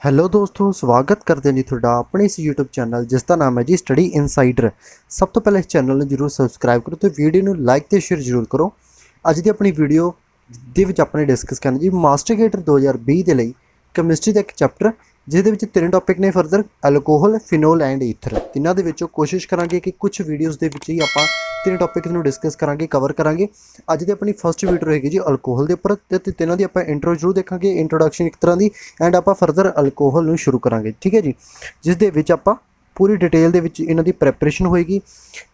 Hello ਦੋਸਤੋ, ਸਵਾਗਤ ਕਰਦੇ ਹਾਂ ਜੀ ਤੁਹਾਡਾ ਆਪਣੇ ਇਸ YouTube ਚੈਨਲ ਜਿਸ ਦਾ ਨਾਮ ਹੈ ਜੀ ਸਟੱਡੀ ਇਨਸਾਈਡਰ। ਸਭ ਤੋਂ ਪਹਿਲਾਂ ਇਸ ਚੈਨਲ ਨੂੰ ਜਰੂਰ ਸਬਸਕ੍ਰਾਈਬ ਕਰੋ ਤੇ ਵੀਡੀਓ ਨੂੰ ਲਾਈਕ ਤੇ ਸ਼ੇਅਰ ਜਰੂਰ ਕਰੋ। ਅੱਜ ਦੀ ਆਪਣੀ ਵੀਡੀਓ ਦੇ ਵਿੱਚ ਆਪਣੇ ਡਿਸਕਸ ਕਰਨਾ ਜੀ ਮਾਸਟਰਗੇਟਰ 2020 ਦੇ ਲਈ ਕੈਮਿਸਟਰੀ ਦਾ ਇੱਕ ਚੈਪਟਰ जिस तीन टॉपिक ने further alcohol phenol and ether. तिना दे विचों कोशिश करांगे कि कुछ वीडियोज़ दे विच ही आपां तीन टॉपिक नूं डिस्कस करांगे, कवर करांगे। अज दी अपनी फस्ट वीडियो रहेगी जी अल्कोहल के उपर ते तिन्हां दी आपां इंट्रो जरूर देखांगे, इंट्रोडक्शन एक तरह की, एंड आपां फर्दर अल्कोहल नूं शुरू करांगे। ठीक है जी, जिस दे विच आपां पूरी डिटेल दे विच इन्हां दी प्रैपरेशन होएगी।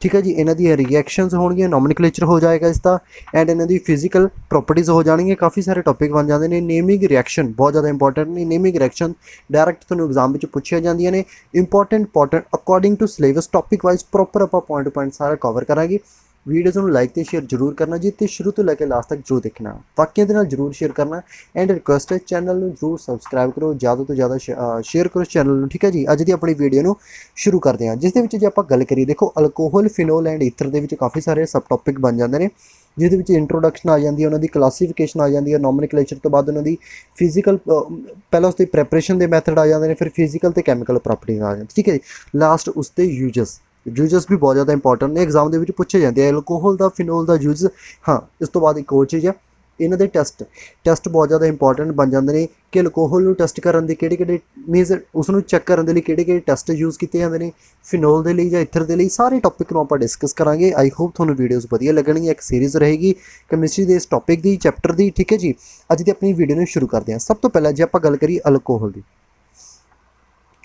ठीक है जी, इन्हां दी रिएक्शनस होणगीਆਂ, नॉमनक्लेचर हो जाएगा इसका, एंड इन्हां दी फिजिकल प्रॉपर्टीज़ हो जाएंगे। काफ़ी सारे टॉपिक बन जाते हैं। नेमिंग रिएक्शन बहुत ज़्यादा इंपॉर्टेंट ने। नेमिंग रिएक्शन डायरैक्ट तुहानूं एग्जाम में पूछिया जांदियां ने। Important according to syllabus topic wise proper आपां पॉइंट टू पॉइंट सारा कवर करांगे। वीडियोज़ नूं लाइक ते शेयर जरूर करना जी, तो शुरू तो लैके लास्ट तक जरूर देखना, बाकियों के नाल जरूर शेयर करना। एंड रिक्वेस्ट है चैनल नूं जरूर सबसक्राइब करो, ज़्यादा तो ज़्यादा शेयर करो इस चैनल नूं। ठीक है जी, अज दी अपनी वीडियो नूं शुरू करते हैं। जिस दे विच जे आपां गल करिए, देखो अल्कोहल फिनोल एंड ईथर दे विच काफ़ी सारे सब टॉपिक बन जाते हैं, जिहदे विच इंट्रोडक्शन आ जाती है, उन्होंने क्लासीफिकेशन आ जाती है, नॉमनक्लेचर तो बाद उन्होंने फिजिकल पहले उसकी प्रैपरेशन के मैथड आ जाते हैं, फिर फिजिकल तो कैमिकल प्रॉपर्टीज आ जाती। ठीक है जी, लास्ट उसके यूजस भी बहुत ज़्यादा इंपॉर्टेंट ने, एग्जाम के पूछे जाते हैं अल्कोहल का फिनोल का यूज। हाँ, इस तो बाद एक और चीज़ है, इन्हों के टैसट बहुत ज़्यादा इंपॉर्टेंट बन जाते हैं कि अल्कोहल में टैसट करने के किहड़े मीनस उसनूं चैक करने के लिए टैसट यूज़ किए जाते हैं, फिनोल के लिए या ईथर के लिए। सारे टॉपिक को आप डिस्कस करांगे। आई होप तुहानूं वीडियोज़ वधिया लगणगी। एक सीरीज़ रहेगी कैमिस्ट्री के इस टॉपिक की, चैप्टर की। ठीक है जी, अज की अपनी वीडियो शुरू करते हैं। सब तो पहले जे आपां गल करिए अल्कोहल की,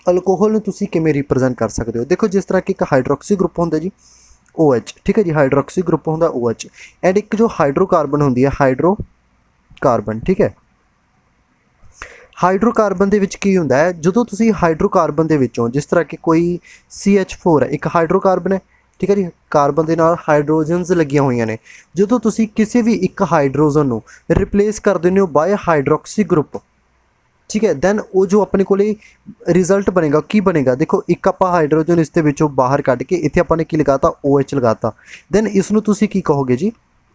अल्कोहल नूं तुसीं किवें रिप्रजेंट कर सकते हो। देखो, जिस तरह कि एक हाइड्रोक्सी ग्रुप होंदा जी OH। ठीक है जी, हाइड्रोक्सी ग्रुप होंदा OH, एंड एक जो हाइड्रोकार्बन होंदी है हाइड्रोकार्बन। ठीक है, हाइड्रोकार्बन दे विच की हुंदा है, जदों तुसीं हाइड्रोकार्बन दे विचों जिस तरह कि कोई CH4 है, एक हाइड्रोकार्बन है। ठीक है जी, कार्बन के नाल हाइड्रोजनस लगियां हुई ने। जदों तुसीं किसी भी एक हाइड्रोजन नूं रिप्लेस कर दिंदे हो बाय हाइड्रोक्सी ग्रुप, ठीक है, दैन वो जो अपने को रिजल्ट बनेगा की बनेगा। देखो, एक आप हाइड्रोजन इसके विचों बाहर कढ़ के इत्थे आपां ने की लगाता OH लगाता, दैन इसनूं तुसीं की कहोगे जी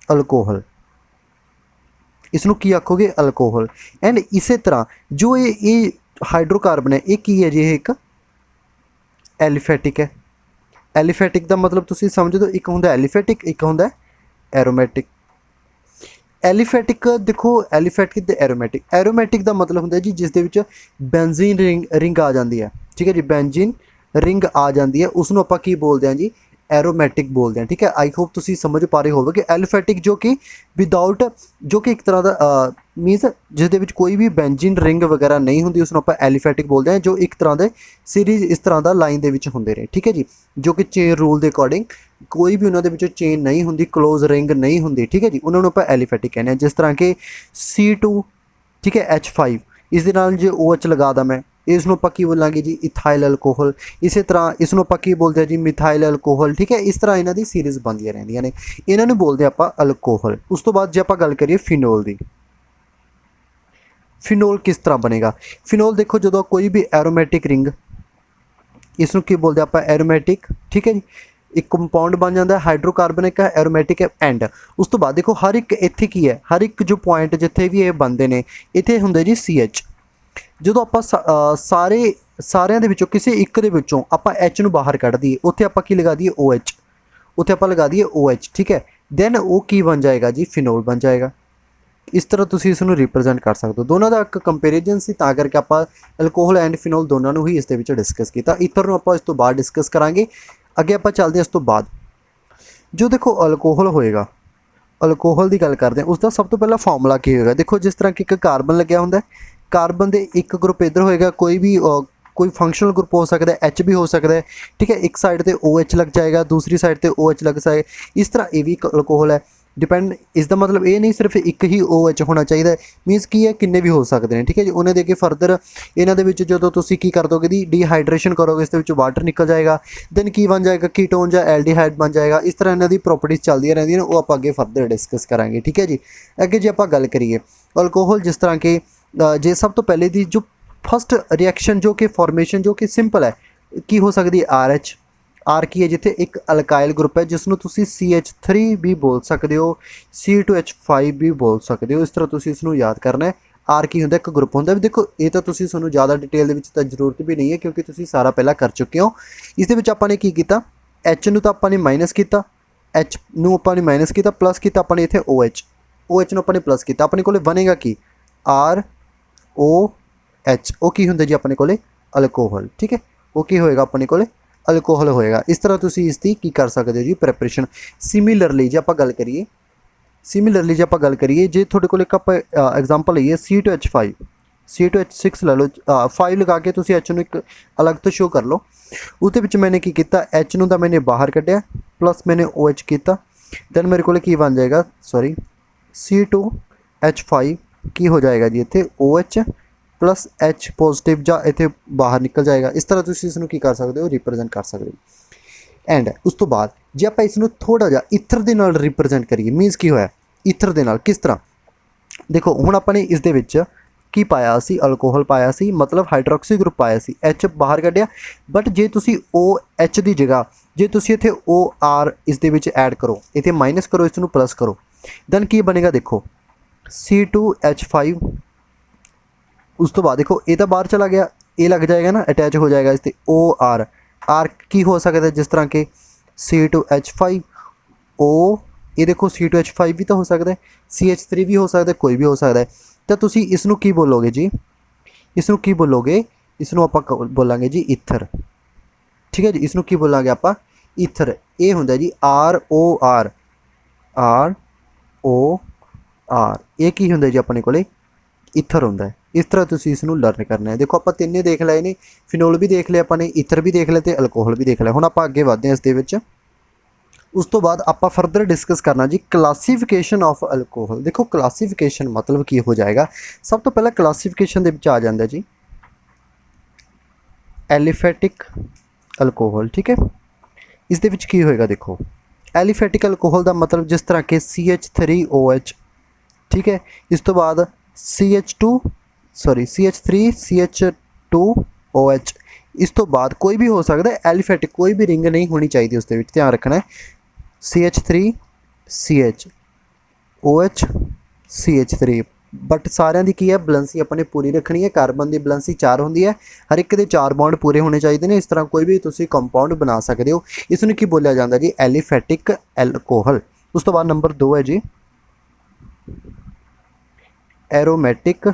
अल्कोहल। इसनूं की आखोगे अल्कोहल। एंड इस तरह जो ये हाइड्रोकार्बन है, ये की है जी, एक एलिफैटिक है। एलिफैटिक का मतलब तुसीं समझ दो, एक हुंदा एलिफैटिक, एक हुंदा एरोमैटिक। एलिफैटिक देखो, एलिफैटिक ते एरोमैटिक। एरोमैटिक का मतलब होंदा जी जिस दे विच बेंजीन रिंग आ जाती है। ठीक है जी, बेंजीन रिंग आ जाती है, उसनूं आपां की बोलते हैं जी एरोमैटिक बोलते हैं। ठीक है, आई होप तुसीं समझ पा रहे हो कि एलिफैटिक जो कि विदाउट, जो कि एक तरह का मीनस जिस दे विच कोई भी बेंजीन रिंग वगैरह नहीं होंदी, उसनूं आपां एलिफैटिक बोलते हैं। जो एक तरह के सीरीज़ इस तरह का लाइन दे विच हुंदे ने। ठीक है जी, जो कि चेन रूल के अकॉर्डिंग कोई भी उन्होंने विचों चेन नहीं होंदी, क्लोज रिंग नहीं होंदी। ठीक है जी, उन्होंने आपां एलिफैटिक कहने। जिस तरह के C2, ठीक है, H5, इस दे नाल जो OH लगा दा मैं, इसनूं आपां की बोलांगे जी इथाइल अल्कोहल। इस तरह इसनूं आपां की बोलते हैं जी मिथाइल अल्कोहल। ठीक है, इस तरह इन्हां दी सीरीज़ बनदियां रहिंदियां ने, इन्हां नूं बोलदे आपां अल्कोहल। उस तो बाद जे आपां गल करिए फिनोल दी, फिनोल किस तरह बनेगा। फिनोल देखो, जो कोई भी एरोमैटिक रिंग, इसनूं की बोलते आपां एरोमैटिक। ठीक है जी, एक कंपाउंड बन जाता है, हाइड्रोकार्बन एक एरोमैटिक है। एंड उस तो बाद देखो, हर एक इत्थे की है, हर एक जो पॉइंट जिथे भी ये बनते हैं, इत्थे हुंदे जी CH। जो आप सारिਆਂ ਦੇ ਵਿੱਚੋਂ ਕਿਸੇ ਇੱਕ ਦੇ ਵਿੱਚੋਂ ਆਪਾਂ H ਨੂੰ ਬਾਹਰ ਕੱਢ ਦਈਏ, ਉੱਥੇ ਆਪਾਂ ਕੀ ਲਗਾ ਦਈਏ OH, ਉੱਥੇ ਆਪਾਂ ਲਗਾ ਦਈਏ OH। ठीक है, दैन वो की बन जाएगा जी फिनोल बन जाएगा। इस तरह तुसीं इसनूं रिप्रजेंट कर सकते हो। दोनों का एक कंपेरिजन सी, तां करके आपां अल्कोहल एंड फिनोल दोनों ही इस दे विच डिस्कस किया। ईथर नूं आपां इस तो बाद डिस्कस करांगे। अगे आपां चलदे हैं। इस तो बाद जो देखो अल्कोहल होएगा, अल्कोहल की गल करते हैं, उसका सब तो पहला फॉर्मूला की होगा। देखो, जिस तरह कि एक कार्बन लग्या हुंदा है, कार्बन के एक ग्रुप इधर होएगा, कोई फंक्शनल ग्रुप हो सकता है, H भी हो सकता है। ठीक है, एक साइड पर OH लग जाएगा, दूसरी साइड पर OH लग जाएगा। इस तरह ये भी अल्कोहल है। डिपेंड, इसका मतलब ये नहीं सिर्फ एक ही OH होना चाहिए, मीनस की है किन्ने भी हो सकते हैं। ठीक है जी, उन्हें देके फर्दर इन्हों के जो तुसीं की कर दोगे दी डिहाइड्रेशन करोगे, इस वाटर निकल जाएगा, दैन की बन जाएगा कीटोन या एल्डिहाइड बन जाएगा। इस तरह इन्हों की प्रॉपर्टीज चलती रहती हैं, वो आप अगे फर्दर डिस्कस करांगे। ठीक है जी, अगे जे आप गल करिए अल्कोहल, जिस तरह के जे सब तो पहले दी जो फस्ट रिएक्शन जो कि फॉर्मेशन जो कि सिंपल है, की हो सकती है RH। आर की है जिथे एक अल्काइल ग्रुप है, जिसनों तुसी CH3 भी बोल सकते हो, C2H5 भी बोल सकते हो। इस तरह तुसी इसनों याद करना है। आर की होंदा एक ग्रुप होंदा। देखो ये तो तुसीं तुहानूं ज़्यादा डिटेल दे विच तां जरूरत भी नहीं है क्योंकि तुसीं सारा पहला कर चुके हो। इस दे विच आपां ने की कीता, एच नूं तां आपां ने माइनस कीता, एच नूं आपां ने माइनस कीता, प्लस कीता आपां ने इत्थे ओ एच, ओ एच नूं आपां ने प्लस कीता। अपने कोले बनेगा की आर ओ एच, ओ की हुंदा जी अपने कोले अल्कोहल। ठीक है, वो की होएगा अपने कोले अल्कोहल होएगा। इस तरह तुसीं इसकी की कर सकते हो जी प्रैपरेशन। सिमिलरली जे आपां गल करिए, सिमिलरली जे आपां गल करिए, जे तुहाडे कोल एक आपां एग्जाम्पल लईए C2H5, C2H6 लै लो, 5 लगा के तुसीं एच नूं एक अलग तो शो कर लो। उसदे विच मैंने की कीता, एच नूं तां मैंने बाहर कड्ढिया, प्लस मैंने OH कीता, दैन मेरे कोल की बन जाएगा, सॉरी C2H5 की हो जाएगा जी इत्थे OH प्लस H पॉजिटिव जा इत्थे बाहर निकल जाएगा। इस तरह तुसीं इसनूं की कर सकते हो, रिप्रजेंट कर सकते हो। एंड उस तो बाद जे आपां इसनूं थोड़ा जिहा ईथर दे नाल रिप्रजेंट करिए, मीनस की होया ईथर दे नाल किस तरह, देखो हुण आपां ने इस दे विच की पाया सी, अल्कोहल पाया सी, मतलब हाइड्रोक्सी ग्रुप पाया सी, एच बाहर कढ़िया। बट जे तुसी OH की जगह जे तुसी इत्थे OR इस दे विच ऐड करो, इत्थे माइनस करो, इसनूं प्लस करो, दैन की बनेगा देखो C2H5। उस तो बाद देखो ये तो बाहर चला गया, ये लग जाएगा ना, अटैच हो जाएगा इस OR। आर की हो सकता है जिस तरह के C2H5 O, ये देखो C2H5 भी तो हो सकता है, CH3 भी हो सकता है, कोई भी हो सकता है। तो तुसी इसनूं की बोलोगे जी, इसनूं की बोलोगे, इसनूं आपां बोलांगे जी ईथर। ठीक है जी, इसनूं की बोलांगे आपां ईथर। ये हुंदा जी ROR, ROR, ये की हुंदा जी अपने कोले ईथर हुंदा है। इस तरह तुसीं इसनूं लर्न करना है। देखो आपां तिन्ने देख लए ने, फिनोल भी देख लिया आपां ने, ईथर भी देख लिया ते अल्कोहल भी देख लिया। हुण आपां अगे वधदे हां इस दे विच। उस तो बाद आपां फरदर डिस्कस करना जी क्लासीफिकेशन ऑफ अल्कोहल। देखो क्लासीफिकेशन मतलब की हो जाएगा, सब तो पहला क्लासीफिकेशन दे विच आ जांदा जी एलिफेटिक अल्कोहल। ठीक है, इस दे विच की होएगा, देखो एलिफेटिक अल्कोहल का मतलब जिस तरह के CH3OH। ठीक है, इस तो बाद CH3CH2OH। इस तो बाद कोई भी हो सकता है, एलिफेटिक कोई भी रिंग नहीं होनी चाहिए, उसके विच ध्यान रखना है। CH3CHOH CH3, बट सारिਆਂ ਦੀ ਕੀ है ਬੈਲੈਂਸੀ अपने पूरी रखनी है। कार्बन की ਬੈਲੈਂਸੀ 4 होंगी है, हर एक के 4 बॉन्ड पूरे होने चाहिए ने। इस तरह कोई भी तुसी कंपाउंड बना सकते हो। इसनूं की बोलिया जाता जी एलिफेटिक एल्कोहल। उस तो बाद नंबर 2 है जी एरोमैटिक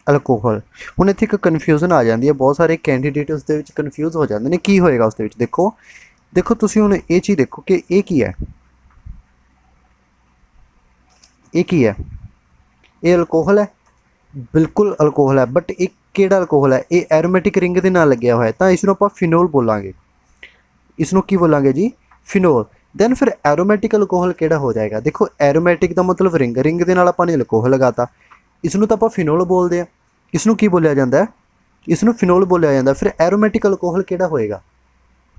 अल्कोहल। हुण इत्थे एक कन्फ्यूजन आ जाती है, बहुत सारे कैंडीडेट उस दे विच कन्फ्यूज हो जाते हैं की होएगा उस दे विच। देखो देखो तुसी हुण ये चीज़ देखो कि ये की है, ये की है, ये अल्कोहल है, बिल्कुल अल्कोहल है, बट एक केड़ा अल्कोहल है, ये एरोमैटिक रिंग के नाल लग्या हुआ है, तो इसनूं आपां फिनोल बोलांगे। इसनूं की बोलांगे जी फिनोल। दैन फिर एरोमैटिक अल्कोहल केड़ा हो जाएगा, देखो एरोमैटिक का मतलब रिंग, रिंग के नाल आपां ने अल्कोहल लगाता, इसनूं तां आपां फिनोल बोलते हैं। इसनूं की बोलिया जाता है, इसनूं फिनोल बोलिया जाता है। फिर एरोमैटिक अल्कोहल केड़ा होएगा,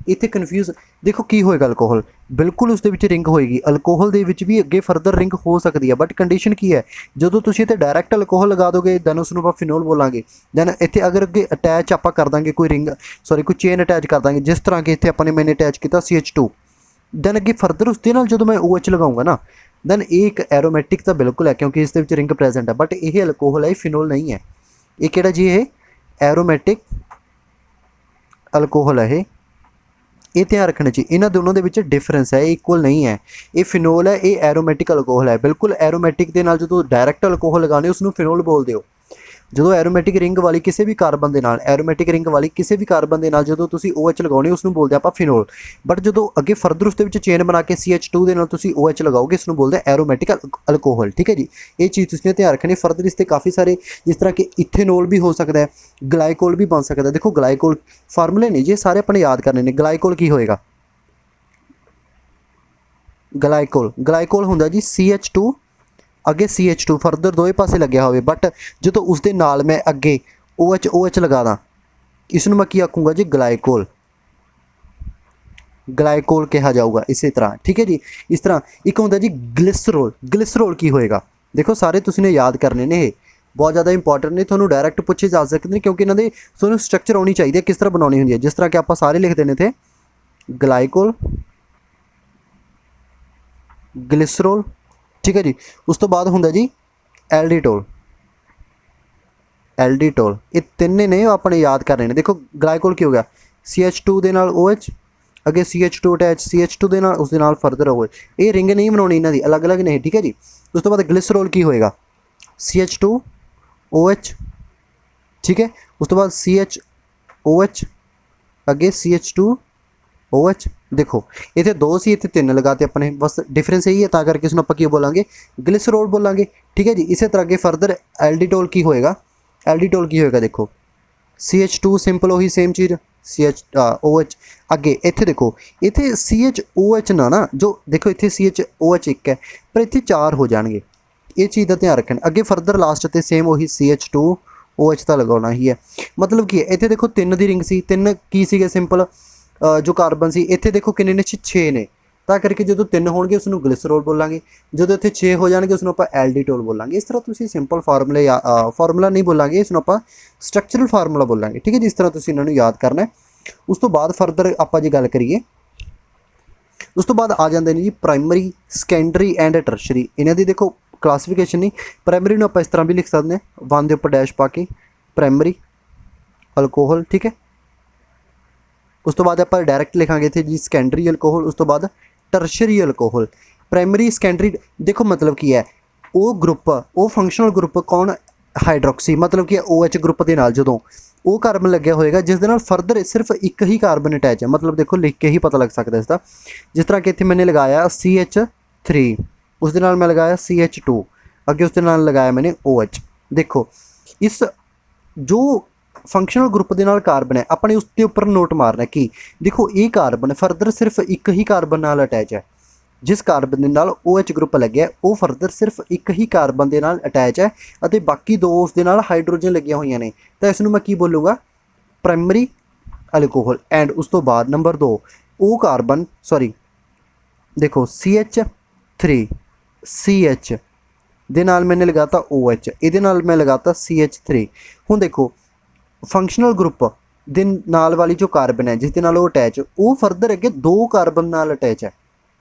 इत्थे कन्फ्यूज। देखो की होएगा अल्कोहल, बिल्कुल उस दे विच रिंग होएगी। अल्कोहल दे विच भी अगे फरदर रिंग हो सकती है, बट कंडीशन की है, जदों तुसीं इत्थे डायरैक्ट अल्कोहल लगा दोगे दैन उसनूं आपां फिनोल बोलांगे। दैन इत्थे अगर अगे अटैच आपां कर दांगे कोई रिंग, सॉरी कोई चेन अटैच कर दांगे, जिस तरह के इत्थे आपां ने मैंने अटैच किया CH2, दैन अगे फरदर उसके नाल जदों मैं OH लगाऊंगा ना, दैन एक एरोमैटिक तो बिल्कुल है क्योंकि इस दे विच रिंग प्रेजेंट है, बट यह अल्कोहल है, फिनोल नहीं है। ये केड़ा जी, ये एरोमैटिक अल्कोहल है। ये ध्यान रखना चाहिए, इन्होंने दोनों के डिफरेंस है, इक्वल नहीं है। ये फिनोल है, ये एरोमैटिक अल्कोहल है। बिल्कुल एरोमैटिक के नाल जो डायरैक्ट अल्कोहल लगाने उसनूं फिनोल बोलते हो। जो एरोमैटिक रिंग वाली किसी भी कार्बन के नाल, एरोमैटिक रिंग वाली किसी भी कार्बन के नाल जो तुसीं OH लगाओगे उसनूं बोलते आपां फिनोल। बट जो अगे फरदर उसके विच चेन बना के CH2 के नाल तुसीं OH लगाओगे इसनूं बोलते एरोमैटिक अल्कोहल। ठीक है जी, ये चीज़ तुसीं ध्यान रखनी। फरदर इससे काफ़ी सारे जिस तरह के इथेनॉल भी हो सकता है, ग्लाइकोल भी बन सकता है। देखो ग्लाइकोल फार्मूले नहीं जी सारे अपने याद करने ने। ग्लाइकोल की होएगा, ग्लाइकोल, ग्लाइकोल हुंदा जी CH2 अगे CH2 फरदर दोए पासे लग्या होवे, बट जो उसके नाल मैं अगे OH लगा दा, इसनूं मैं की आखूँगा जी ग्लाइकोल, ग्लाइकोल कहा जाऊगा इसी तरह। ठीक है जी, इस तरह एक होंदा जी ग्लिसरॉल। ग्लिसरॉल की होएगा, देखो सारे तुसीं ने याद करने ने, बहुत ज़्यादा इंपॉर्टेंट ने, थोड़ा डायरैक्ट पूछे जा सकते हैं क्योंकि इन्होंने थोड़ा स्ट्रक्चर होनी चाहिए किस तरह बनानी होंगी है। जिस तरह कि आप सारे लिख देने थे ग्लाइकोल, ग्लिसरॉल। ठीक है जी, उस तो बाद होंदा जी एल्डीटोल, एल्डीटोल, ये तिन्ने ने अपने याद करने ने। देखो ग्लाइकोल की हो गया CH2 दे नाल OH, अगे CH2 अटैच CH2 दे नाल, उसदे नाल फर्दर OH। ये रिंग नहीं बनानी इन्हां दी, अलग अलग नहीं, ठीक है जी। उस तो बाद ग्लिसरॉल की होएगा CH2OH, ठीक है। उस तो बाद CHOH, अगे CH2OH। देखो इतने दो सी, इतने तीन लगाते अपने, बस डिफरेंस यही है, ता करके इसमें आप की बोलांगे ग्लिसरॉल बोलांगे, ठीक है जी। इसी तरह के फर्दर एल्डीटोल की होएगा, एल्डीटोल की होएगा देखो CH2 सिंपल वही सेम चीज़ CHOH। अगे इत्थे देखो इत्थे CHOH ना जो देखो इत्थे CHOH एक है पर इत्थे चार हो जाएंगे, ये चीज़ का ध्यान रखना। अगे फर्दर लास्ट ते सेम वही CH2OH तो लगाना ही है। मतलब की है इत्थे देखो तीन दी रिंग सी, तीन की सीगे सिंपल जो कार्बन सी, इत्थे देखो किन्ने ने 6 ने, ਤਾਂ ਕਰਕੇ ਜਦੋਂ 3 ਹੋਣਗੇ ਉਸ ਨੂੰ ਗਲਿਸਰੋਲ ਬੋਲਾਂਗੇ, ਜਦੋਂ ਇੱਥੇ 6 ਹੋ ਜਾਣਗੇ ਉਸ ਨੂੰ ਆਪਾਂ ਐਲਡੀਟੋਲ ਬੋਲਾਂਗੇ। ਇਸ ਤਰ੍ਹਾਂ ਤੁਸੀਂ ਸਿੰਪਲ ਫਾਰਮੂਲੇ ਫਾਰਮੂਲਾ ਨਹੀਂ ਬੋਲਾਂਗੇ, ਇਸ ਨੂੰ ਆਪਾਂ ਸਟਰਕਚਰਲ ਫਾਰਮੂਲਾ ਬੋਲਾਂਗੇ, ਠੀਕ ਹੈ ਜੀ। ਇਸ ਤਰ੍ਹਾਂ ਤੁਸੀਂ ਇਹਨਾਂ ਨੂੰ ਯਾਦ ਕਰਨਾ ਹੈ। ਉਸ ਤੋਂ ਬਾਅਦ ਫਰਦਰ ਆਪਾਂ ਜੇ ਗੱਲ ਕਰੀਏ, ਉਸ ਤੋਂ ਬਾਅਦ ਆ ਜਾਂਦੇ ਨੇ ਜੀ ਪ੍ਰਾਇਮਰੀ, ਸੈਕੰਡਰੀ ਐਂਡ ਟਰਸ਼ਰੀ। ਇਹਨਾਂ ਦੀ ਦੇਖੋ ਕਲਾਸੀਫਿਕੇਸ਼ਨ ਨਹੀਂ, ਪ੍ਰਾਇਮਰੀ ਨੂੰ ਆਪਾਂ ਇਸ ਤਰ੍ਹਾਂ ਵੀ ਲਿਖ ਸਕਦੇ ਹਾਂ 1 ਦੇ ਉੱਪਰ ਡੈਸ਼ ਪਾ ਕੇ, ਪ੍ਰਾਇਮਰੀ ਅਲਕੋਹਲ, ਠੀਕ ਹੈ। ਉਸ ਤੋਂ ਬਾਅਦ ਆਪਾਂ ਡਾਇਰੈਕਟ ਲਿਖਾਂਗੇ ਇੱਥੇ ਜੀ ਸੈਕੰਡਰੀ ਅਲਕੋਹਲ, ਉਸ ਤੋਂ ਬਾਅਦ टर्शरी अल्कोहल। प्राइमरी सैकेंडरी देखो मतलब की है वो ग्रुप, वो फंक्शनल ग्रुप कौन हाइड्रोक्सी, मतलब कि OH ग्रुप के नाल जदों वो कार्बन लग्या होएगा जिस दे नाल फर्दर सिर्फ एक ही कार्बन अटैच है। मतलब देखो लिख के ही पता लग सकता है इसका, जिस तरह कि इत्थे मैंने लगाया CH3, उस दे नाल मैं लगाया CH2, अगे उस दे नाल लगाया मैंने OH। देखो इस जो फंक्शनल ग्रुप के नाल कार्बन है अपने उसके ऊपर नोट मारना कि देखो ये कार्बन फर्दर सिर्फ एक ही कार्बन नाल अटैच है, जिस कार्बन के नाल OH ग्रुप लग्या वो फर्दर सिर्फ एक ही कार्बन के नाल अटैच है और बाकी दो उस दे नाल हाइड्रोजन लगिया हुई ने। तो इसनूं मैं की बोलूँगा प्राइमरी अल्कोहल। एंड उस तो बाद नंबर 2 वो कार्बन सॉरी देखो CH3 CH दे नाल मैंने लगाता OH, ये नाल मैं लगाता CH3। हुण देखो फंक्शनल ग्रुप दे नाल वाली जो कार्बन है जिस दे नाल वो अटैच वो फर्दर अगे दो कार्बन नाल अटैच है,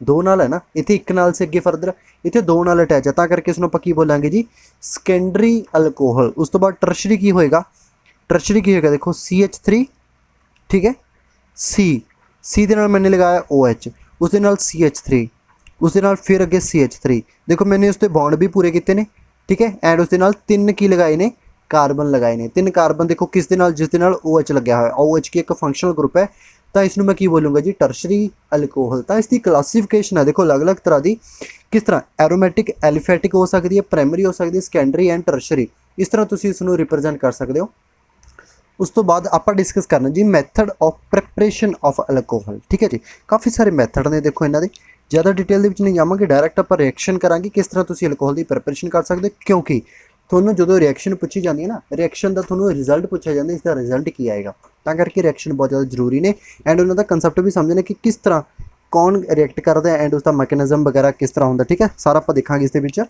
दो नाल है ना, इत्थे एक नाल से अगे फर्दर इत्थे दो नाल अटैच है, तां करके इसनूं आपां की बोलांगे जी सैकेंडरी अल्कोहल। उस तो बाद टर्शरी की होएगा, टर्शरी की होएगा देखो CH3, ठीक है, C दे नाल मैंने लगाया OH, उस दे नाल CH3, उस दे नाल फिर अगे CH3। देखो मैंने उसते बॉन्ड भी पूरे किए ने, ठीक है। एंड उस दे नाल 3 की लगाए ने कार्बन लगाए ने, 3 कार्बन देखो किस दे नाल, जिस दे नाल OH लग्या है, OH की एक फंक्शनल ग्रुप है, तो इसनूं मैं की बोलूँगा जी टर्शरी अल्कोहल। तो इसकी क्लासीफिकेशन है देखो अलग अलग तरह की, किस तरह एरोमैटिक एलिफैटिक हो सकती है, प्राइमरी हो सकती है, सैकेंडरी एंड टर्शरी, इस तरह तुसीं इसनूं रिप्रजेंट कर सकते हो। उस तो बाद आप डिस्कस करना जी method of preparation of alcohol, ठीक है जी। काफ़ी सारे मैथड ने देखो इन्हों के, ज़्यादा डिटेल के नहीं जावांगे, डायरैक्ट आप रिएक्शन करांगे किस तरह तुसीं अल्कोहल की प्रिपरेशन कर सकते, क्योंकि थोनों जो रिएक्शन पूछी जाती है ना, रिएक्शन का थोनों रिजल्ट पूछा जाता है, इसका रिजल्ट की आएगा, तां करके रिएक्शन बहुत ज़्यादा जरूरी ने। एंड उन्होंने कंसैप्ट भी समझना कि किस तरह कौन रिएक्ट करता है एंड उसका मैकेनिज्म वगैरह किस तरह होंगे, ठीक है, सारा आप देखांगे इस विच।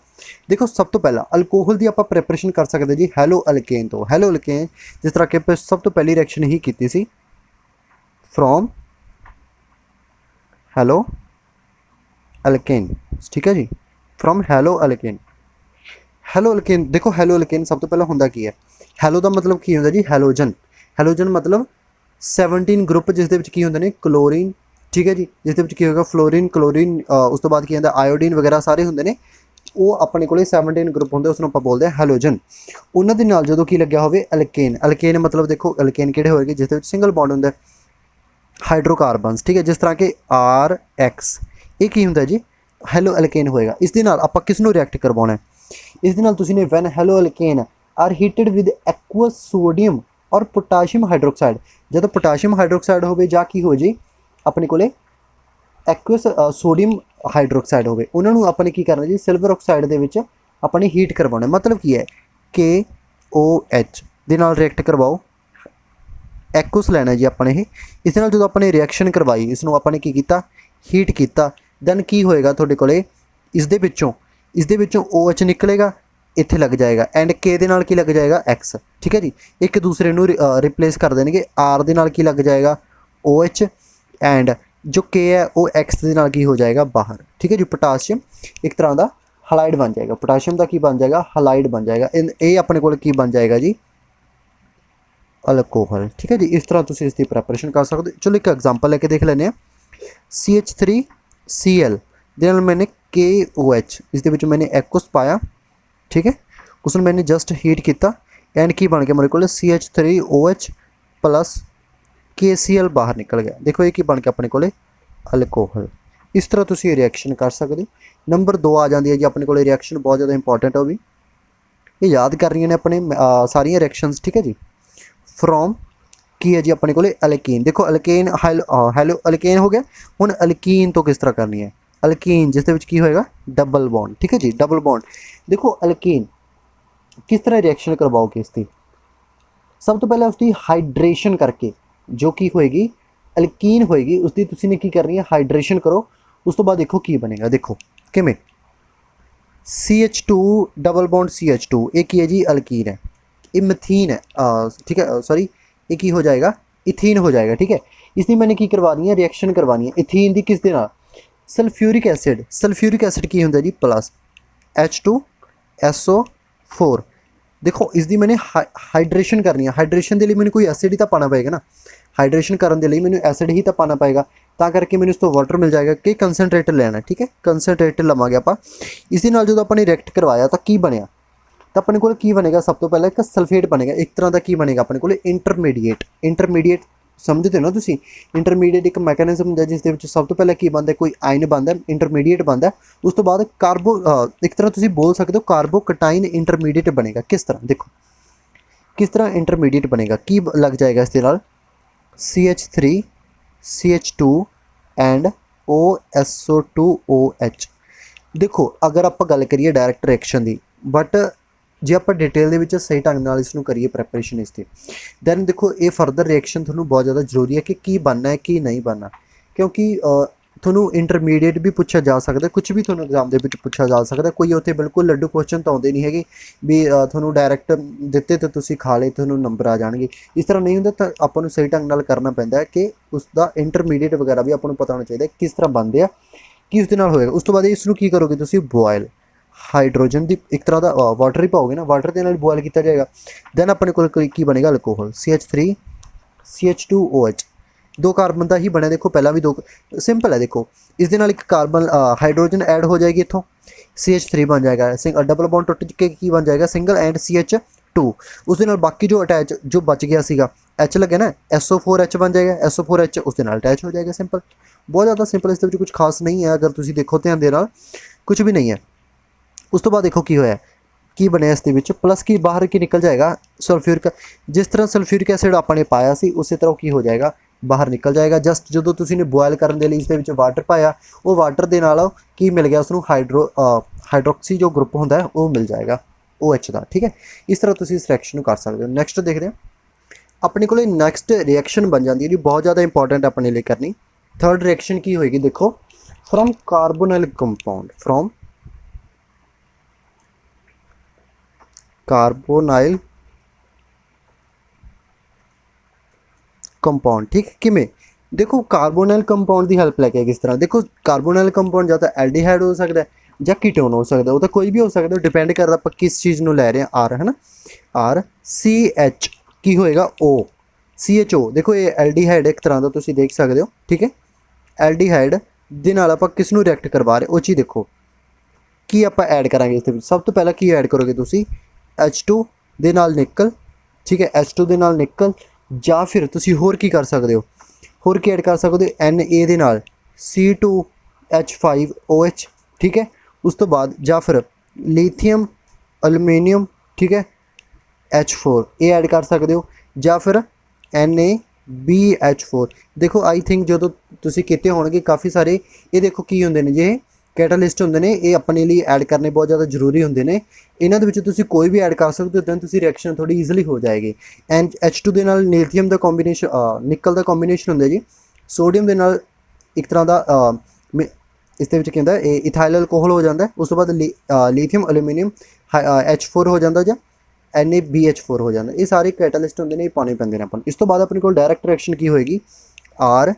देखो सब तो पहला अल्कोहल की आप प्रिपरेशन कर सकते जी हैलो अल्केन तो। हैलो अल्केन जिस तरह के सब तो पहली रिएक्शन ही की सी फ्रॉम हैलो अल्केन, ठीक है जी, from haloalkane. Haloalkane देखो हैलो अल्केन सब तो पहला होंदा की है, हैलो का मतलब की होंदा जी हैलोजन, हैलोजन मतलब 17 ग्रुप जिस दे विच की होंदे ने क्लोरीन, ठीक है जी, जिस दे विच की होगा फ्लोरीन क्लोरीन, उस तो बाद की होंदा आयोडीन वगैरह सारे होंदे ने, वो अपने कोले 17 ग्रुप होंदे, उसनूं आपां बोलदे हैं हैलोजन। उन्हां दे नाल जदों की लग्या होवे अल्केन, अल्केन मतलब देखो अल्केन किहड़े होएगे जिस दे विच सिंगल बॉन्ड होंदा हाइड्रोकार्बनस, ठीक है, जिस तरह के RX ये की होंदा जी हैलो अल्केन होएगा। इस दे नाल आपां किस नूं रिएक्ट करवाउणा है, इस दे नाल तुसीं ने when haloalkane are heated with aqueous sodium और पोटाशियम हाइड्रोक्साइड, जब पोटाशियम हाइड्रोक्साइड होवे जां की हो जी अपने कोले एक्वस सोडियम हाइड्रोक्साइड होवे, उन्होंने अपने की करना जी सिल्वर ऑक्साइड दे विच अपने हीट करवाना। मतलब की है KOH दे नाल रिएक्ट करवाओ, एक्वस लेना जी अपने ही, इस नाल जो अपने रिएक्शन करवाई इसनूं अपने की कीता हीट कीता, दैन की होएगा तुहाडे कोले इस दे विचों OH निकलेगा, इत्थे लग जाएगा एंड K दे नाल की लग जाएगा X, ठीक है जी, एक दूसरे नूं रिप्लेस कर देंगे। R दे नाल की लग जाएगा OH एंड जो K है वो X दे नाल की हो जाएगा बाहर, ठीक है जी, पोटाशियम एक तरह का ਹਲਾਈਡ ਬਣ ਜਾਏਗਾ। ਪੋਟਾਸ਼ੀਅਮ ਦਾ ਕੀ ਬਣ ਜਾਏਗਾ? ਹਲਾਈਡ ਬਣ ਜਾਏਗਾ। ਇਹ ਆਪਣੇ ਕੋਲ ਕੀ ਬਣ ਜਾਏਗਾ ਜੀ? ਅਲਕੋਹਲ। ਠੀਕ ਹੈ ਜੀ, ਇਸ ਤਰ੍ਹਾਂ ਤੁਸੀਂ ਇਸ ਦੀ ਪ੍ਰੈਪਰੇਸ਼ਨ ਕਰ ਸਕਦੇ ਹੋ। ਚਲੋ ਇੱਕ ਐਗਜ਼ਾਮਪਲ ਲੈ ਕੇ ਦੇਖ ਲੈਂਦੇ ਹਾਂ। CH3Cl ਦੇ ਨਾਲ ਮੈंने KOH, ਇਸ ਦੇ ਵਿੱਚ मैंने ਐਕੁਸ ਪਾਇਆ। ठीक है, उसमें मैंने जस्ट हीट किया एंड की बन गया मेरे को CH3OH प्लस KCl बाहर निकल गया। देखो ये की बन के अपने को अल्कोहल। इस तरह तुम रिएक्शन कर सकते। नंबर 2 आ जाती है जी अपने को रिएक्शन बहुत ज़्यादा इंपॉर्टेंट है, भी ये याद कर रही ने अपने सारिया रिएक्शनस। ठीक है जी, फ्रॉम की है जी अपने को एल्कीन। देखो एल्केन हैलो एल्केन हो गया, हुण एल्कीन तो किस तरह करनी है? एल्कीन जिस की होएगा डबल बॉन्ड। ठीक है जी, डबल बॉन्ड। देखो एल्कीन किस तरह रिएक्शन करवाओगे इसकी? सब तो पहले उसकी हाइड्रेशन करके जो कि होएगी एल्कीन होएगी, उसकी तुसी ने की करनी है? हाइड्रेशन करो। उस तो बाद देखो की बनेगा। देखो किमें CH2 डबल बॉन्ड CH2 एक है जी एल्कीन है, ये मिथीन है। ठीक है, सॉरी ये की हो जाएगा? इथीन हो जाएगा। ठीक है, इसलिए मैंने की करवानी है? रिएक्शन करवानी है इथीन की किस दे नाल? Sulphuric acid. सल्फ्यूरिक एसिड की होंगे जी प्लस H2SO4। देखो इसकी मैंने हाइड्रेशन करनी है। हाइड्रेशन के लिए मैंने कोई एसिड ही तो पाना पएगा ना। हाइड्रेशन करने के लिए मैंने एसिड ही तो पाना पएगा, ता करके मैंने उस तो वाटर मिल जाएगा कि कंसनट्रेटर लेना। ठीक है, कंसनट्रेटर लवांगे आप। इस जो अपने रिएक्ट करवाया तो की बनया? तो अपने को की बनेगा? सब तो पहले एक सल्फेट बनेगा, एक तरह का की बनेगा अपने को इंटरमीडिएट। इंटरमीडिएट समझते हो ना तुसी? इंटरमीडिएट एक मैकेनिज्म है जिस सब तो पहले की बनता है? कोई आयन बनता है, इंटरमीडिएट बनता है। उस तो बाद कार्बो एक तरह तुसी बोल सकते हो कार्बोकटाइन इंटरमीडिएट बनेगा। किस तरह? देखो किस तरह इंटरमीडिएट बनेगा, की लग जाएगा इसके नाल? CH3 CH2 and OSO2OH। देखो अगर आप गल करिए डायरैक्ट रिएक्शन की, बट जे आप डिटेल के सही ढंग नाल इसनूं करिए प्रैपरेशन इसकी, दैन देखो ये फरदर रिएक्शन थोनों बहुत ज़्यादा जरूरी है कि की बनना है की नहीं बनना। क्योंकि थोनों इंटरमीडिएट भी पूछा जा सकता, कुछ भी थोनों एग्जाम के पूछा जा सकता। कोई उत्थे बिल्कुल लड्डू क्वेश्चन तो आते नहीं है भी थोनों डायरैक्ट दिते तो तुसीं खा ले थोनों नंबर आ जाएंगे। इस तरह नहीं होंदा। तो आपां नूं सही ढंग नाल करना पैंदा है कि उसका इंटरमीडिएट वगैरह भी आपां नूं पता होना चाहिए किस तरह बनते हैं, कि उसके नाल होएगा। उस तो बाद इसनूं की करोगे तुसीं? बॉयल। हाइड्रोजन की एक तरह का वाटर ही पाओगे ना, वाटर के नाल बॉयल किया जाएगा। दैन अपने को की बनेगा? अल्कोहल। CH3 CH2OH। 2 कार्बन का ही बने। देखो पहला भी 2 सिंपल है। देखो इस दे नाल एक कार्बन हाइड्रोजन ऐड हो जाएगी, इतों CH3 बन जाएगा, डबल बॉन्ड टुट के की बन जाएगा? Single and CH2। उस दे नाल बाकी जो अटैच जो बच गया सीगा H लगे ना, SO4H बन जाएगा। SO4H उस दे नाल अटैच हो जाएगा। सिंपल, बहुत ज़्यादा सिंपल। इस कुछ खास नहीं है, अगर तुम देखो ध्यान दे नाल कुछ भी नहीं है। उस तो बाद देखो की होया, की बनया इस प्लस की बाहर की निकल जाएगा सल्फ्यूरिक। जिस तरह सल्फ्यूरिक एसिड आपने पाया सी उसी तरह की हो जाएगा, बाहर निकल जाएगा। जस्ट जो तुसीं ने बॉयल करने के लिए इस वाटर पाया, वो वाटर के नाल की मिल गया उसनूं हाइड्रोक्सी जो ग्रुप होंदा है वो मिल जाएगा OH का। ठीक है, इस तरह तुसीं इस रिएक्शन कर सकते हो। नैक्सट देखते हैं अपने को नैक्सट रिएक्शन बन जाती है जी, बहुत ज़्यादा इंपॉर्टेंट अपने लिए करनी। थर्ड रिएक्शन की होएगी? देखो from carbonyl compound, from carbonyl compound. ठीक है, किमें? देखो कार्बोनाइल कंपाउंड की हेल्प लैके किस तरह? देखो कार्बोनाइल कंपाउंड या तो एल्डिहाइड हो सकता है या कीटोन हो सकता है, वो तो कोई भी हो सकता है, डिपेंड करता आप किस चीज़ को लै रहे हैं। आर है ना, आर CH की होएगा O CHO। देखो ये एल्डिहाइड एक तरह का तुम देख सकते हो। ठीक है, एल्डिहाइड दे नाल आपां किस नूं रिएक्ट करवा रहे, वो चीज़ देखो की आप ऐड करांगे इस। सब तो पहला की ऐड करोगे तुम H2 दे नाल निकल। ठीक है, H2 दे नाल निकल, या फिर तुसी होर की कर सकते हो? होर की ऐड कर सकते हो Na दे नाल C2H5OH। ठीक है, उस तो बाद या फिर लिथियम एल्यूमीनियम। ठीक है, H4 ये ऐड कर सकते हो, या फिर NaBH4। देखो आई थिंक जो तुसी कीते होणगे काफ़ी सारे, ये देखो की होंदे ने जे कैटालिस्ट होंदे ने, ये अपने लिए ऐड करने बहुत ज़्यादा जरूरी होंदे ने। इन्हां दे विच तुसी कोई भी ऐड कर सकते हो, दैन तुसी रिएक्शन थोड़ी ईजिली हो जाएगी। एंड H2 दे नाल लिथियम का कॉम्बीनेशन निकल का कॉम्बीनेशन होंदा जी, सोडियम दे नाल एक तरह का इस दे विच की होंदा इथाइल अल्कोहल हो जाता है। उस तो बाद लिथियम एल्यूमीनियम H4 हो जाता या NaBH4 हो जाता। ये सारे कैटालिस्ट होंदे ने, पाने पैंदे ने अपन। इस तो बाद अपने को डायरैक्ट रिएक्शन की होएगी? आर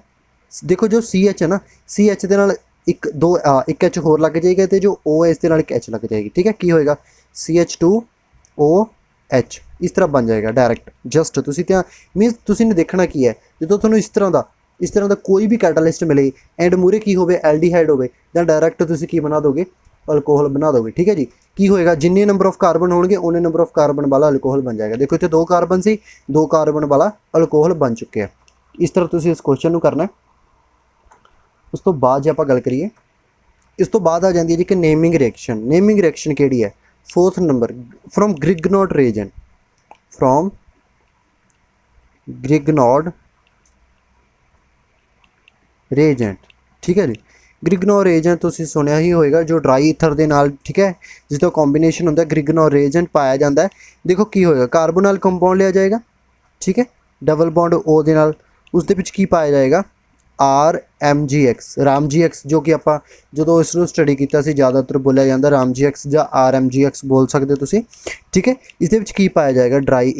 देखो जो CH है ना, CH दे नाल ਇੱਕ ਦੋ ਇੱਕ H ਹੋਰ ਲੱਗ ਜਾਏਗਾ ਤੇ जो O है इसके नाल एक H लग जाएगी। ठीक है, की होएगा CH2OH इस तरह बन जाएगा डायरैक्ट। जस्ट तुसीं ध्यान मीनस तुसीं ने देखना की है जो तुहानूं इस तरह का कोई भी कैटालिस्ट मिले एंड मूरे की होवे एल्डिहाइड होवे तां डायरैक्ट तुसीं की बना दोगे, अल्कोहल बना दोगे। ठीक है जी, की होएगा जिन्ने नंबर ऑफ कार्बन होणगे उन्ने नंबर ऑफ कार्बन वाला अल्कोहल बन जाएगा। देखो इत्थे 2 कार्बन सी, 2 कार्बन वाला अल्कोहल बन चुके हैं। इस तरह तुसीं इस क्वेश्चन नूं करना। उस तो बाद जे आपां गल करिए इस तो बाद आ जाती है जी कि नेमिंग रिएक्शन। नेमिंग रिएक्शन केड़ी है 4th number from Grignard reagent, from Grignard reagent. ठीक है जी, ग्रिगनॉड रिएजेंट तुसीं सुनिया ही होएगा जो ड्राई ईथर दे नाल, ठीक है, जिसका कॉम्बीनेशन होंदा ग्रिगनॉड रिएजेंट पाया जाता है। देखो की होएगा कार्बन नाल कंपाउंड लिया जाएगा, ठीक है, डबल बॉन्ड O दे नाल, उस दे विच की पाया जाएगा RMGX, RMGX जो कि आपां जदों इसनूं स्टडी कीता सी ज़्यादातर बोलिया जांदा RMGX जां RMGX बोल सकदे हो तुसीं। ठीक है, इस दे विच की पाया जाएगा ड्राई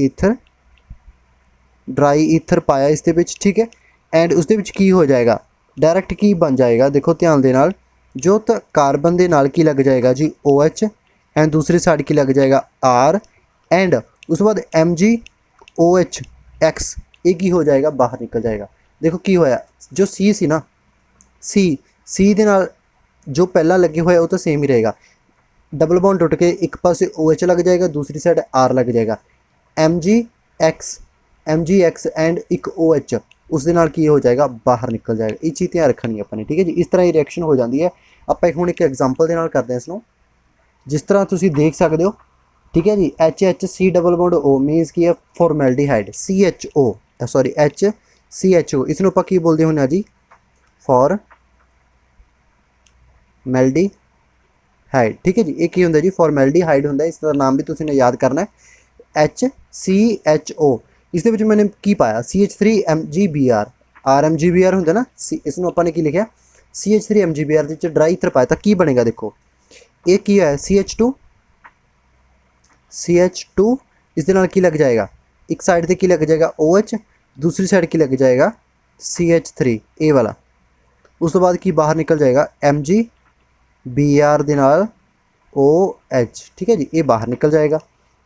ईथर पाया इस दे विच। ठीक है, एंड उस दे विच की हो जाएगा डायरैक्ट की बन जाएगा। देखो ध्यान दे नाल जो तो कार्बन दे नाल की लग जाएगा जी OH एंड दूसरी साइड की लग जाएगा R एंड उस बाद MgOH एक ही हो जाएगा, बाहर निकल जाएगा। देखो की होया जो C सी ना C दे नाल जो पहला लगे हुए वो तो सेम ही रहेगा, डबल बॉन्ड टुट के एक पासे OH लग जाएगा, दूसरी साइड R लग जाएगा, MgX एंड एक OH उस दे नाल की हो जाएगा, बाहर निकल जाएगा। ये चीज़ ध्यान रखनी है अपनी। ठीक है जी, इस तरह ही रिएक्शन हो जाती है। आपां हुण एक एग्जांपल दे नाल करते हैं इसनूं, जिस तरह तुसीं देख सकते हो। ठीक है जी, HC डबल बॉन्ड O मीनस की है फॉर्मैल्डिहाइड, HCHO इसनूं आपां की बोलदे हुंदे आ जी फॉर्मैल्डिहाइड। ठीक है जी, एक ही हुंदा जी फॉर्मैल्डिहाइड हुंदा, इसका नाम भी तुसीं ने याद करना है HCHO। इस दे विच मैंने की पाया CH3MgBr, RMgBr हुंदा ना, इसनूं आपां ने की लिखिया CH3MgBr दे विच ड्राई ईथर पाया तां की बनेगा। देखो एक की है CH2 इस दे नाल की लग जाएगा, एक साइड ते की लग जाएगा OH, दूसरी साइड की लग जाएगा CH3 ए वाला। उस तो बाद की बाहर निकल जाएगा MgBr दे नाल OH। ठीक है जी, ये बाहर निकल जाएगा।